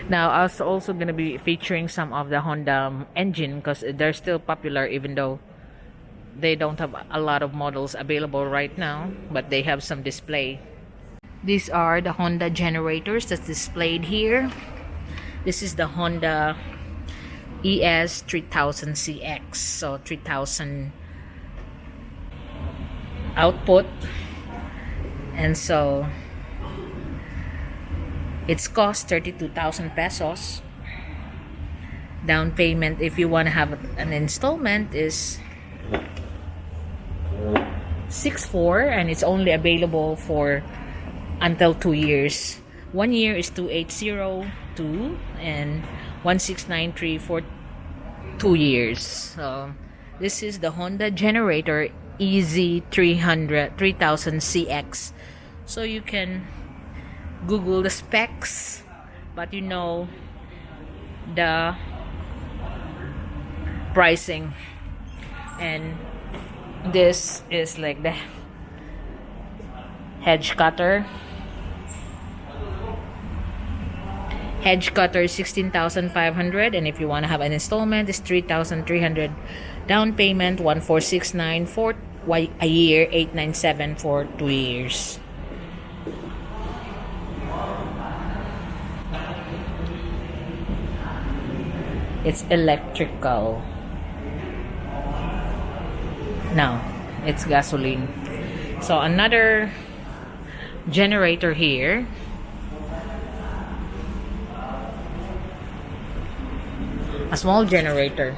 Now, I was also going to be featuring some of the Honda engine because they're still popular even though they don't have a lot of models available right now, but they have some display. These are the Honda generators that's displayed here. This is the Honda ES 3000CX, so 3000 output, and so it's cost 32,000 pesos. Down payment if you want to have an installment is 6.4, and it's only available for until 2 years. 1 year is 2802 and 1693 for 2 years. So this is the Honda generator EZ3000CX. So you can Google the specs, but you know the pricing. And this is like the Hedge cutter. Hedge cutter is 16,500, and if you want to have an installment, it's 3,300. Down payment 1,469 for a year, 897 for 2 years. It's electrical. Now, it's gasoline. So another generator here. A small generator.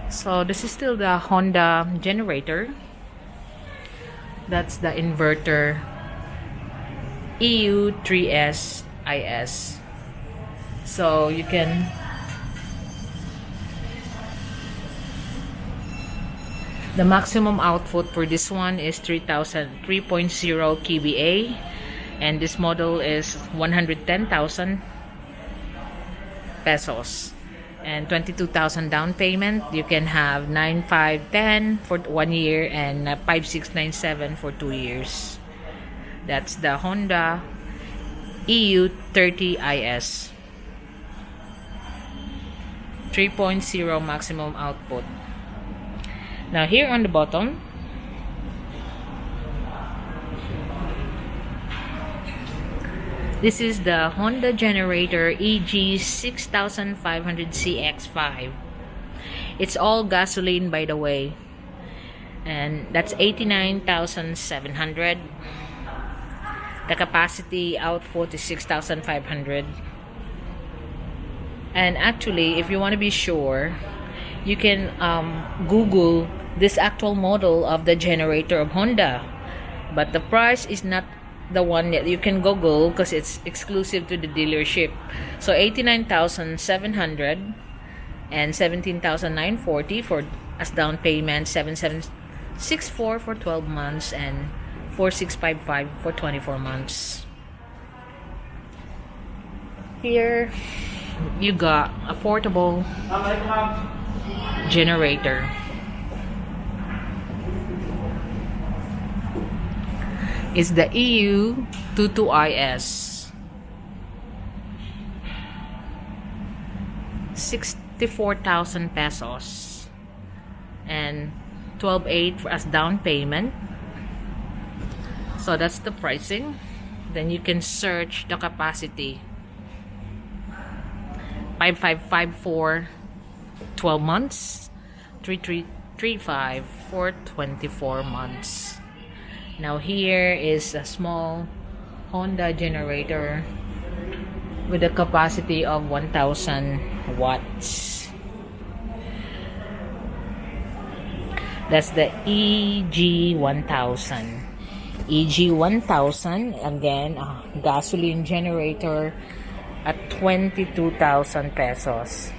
So this is still the Honda generator. That's the inverter EU3S IS. So you can the maximum output for this one is 3.0 kVA, and this model is 110,000 pesos and 22,000 down payment. You can have 9,510 for 1 year and 5,697 for 2 years. That's the Honda EU30 IS. 3.0 maximum output. Now here on the bottom, this is the Honda generator EG6500CX5. It's all gasoline, by the way, and that's 89,700. The capacity output is 6,500. And actually, if you want to be sure, you can Google this actual model of the generator of Honda, but the price is not the one that you can Google because it's exclusive to the dealership. So 89,700 and 17,940 for as down payment, 7,764 for 12 months and 4,655 for 24 months. Here you got a portable generator. It's the EU22IS. 64,000 pesos and 12,800 as down payment. So that's the pricing. Then you can search the capacity. 5,554 12 months, 3,335 for 24 months. Now here is a small Honda generator with a capacity of 1,000 watts. That's the EG1000. EG1000, again, a gasoline generator at 22,000 pesos.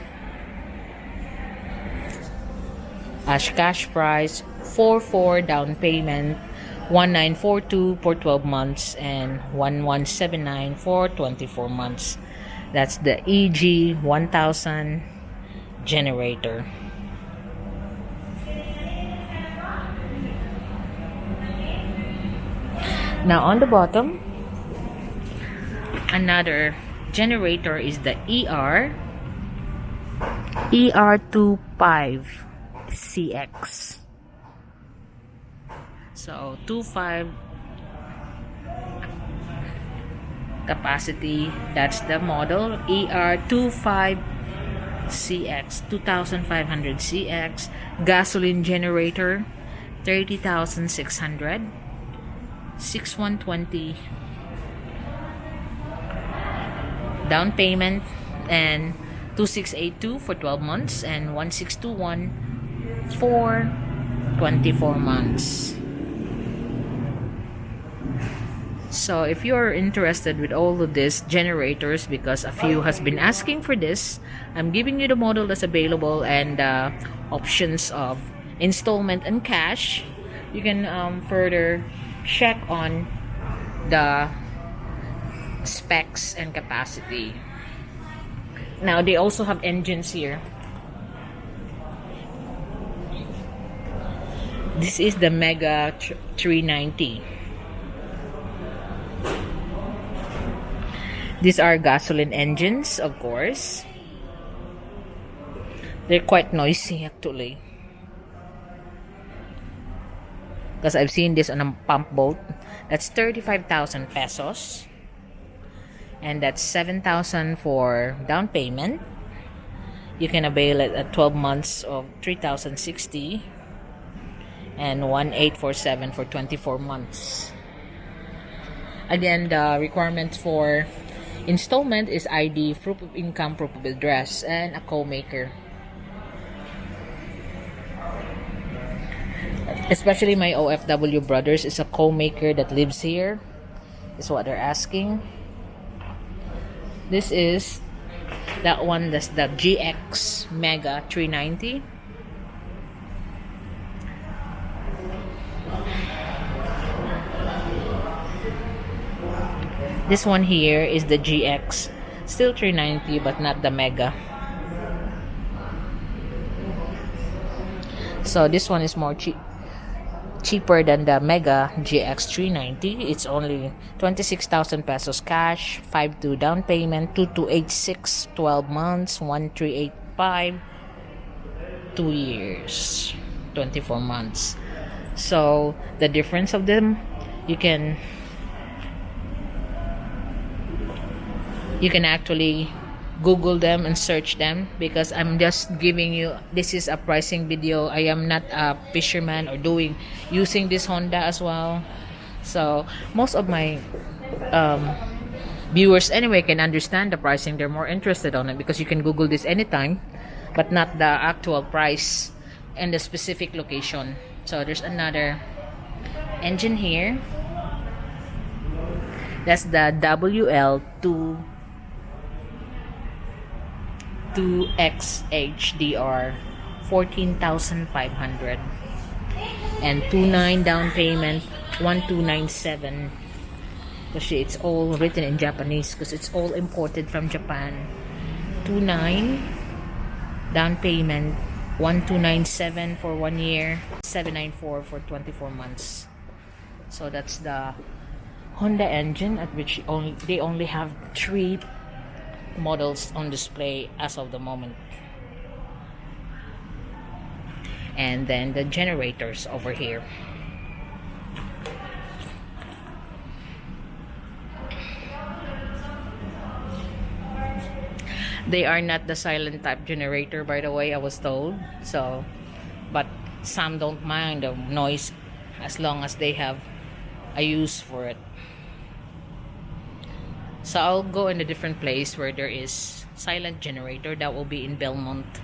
As cash price, 4,400 down payment, 1,942 for 12 months and 1,179 for 24 months. That's the EG1000 generator. Now on the bottom, another generator is the ER25CX. So 25 capacity, that's the model ER25CX, 2500 CX, gasoline generator 30,600, 6120 down payment, and 2682 for 12 months and 1621 for 24 months. So if you're interested with all of these generators, because a few has been asking for this, I'm giving you the model that's available and options of installment and cash. You can further check on the specs and capacity. Now they also have engines here. This is the Mega 390. These are gasoline engines, of course. They're quite noisy actually, because I've seen this on a pump boat. That's 35,000 pesos, and that's 7,000 for down payment. You can avail it at 12 months of 3,060 and 1,847 for 24 months. Again, the requirements for installment is ID, proof of income, proof of address, and a co-maker. Especially my OFW brothers is a co-maker that lives here, is what they're asking. This is that one, that's the GX Mega 390. This one here is the GX, still 390 but not the Mega. So this one is more cheaper than the Mega GX 390. It's only 26,000 pesos cash, 5,200 down payment, 2,286 12 months, 1,385 2 years, 24 months. So the difference of them, you can actually Google them and search them, because I'm just giving you, this is a pricing video. I am not a fisherman or using this Honda as well. So most of my viewers anyway can understand the pricing. They're more interested on it because you can Google this anytime, but not the actual price and the specific location. So there's another engine here. That's the WL2XHDR 14,500 and 29 down payment, 1,297. Kasi it's all written in Japanese because it's all imported from Japan. 29 down payment, 1,297 for 1 year, 794 for 24 months. So that's the Honda engine, at which they only have 3 models on display as of the moment. And then the generators over here. They are not the silent type generator, by the way, I was told. So, but some don't mind the noise as long as they have a use for it. So I'll go in a different place where there is silent generator. That will be in Belmont.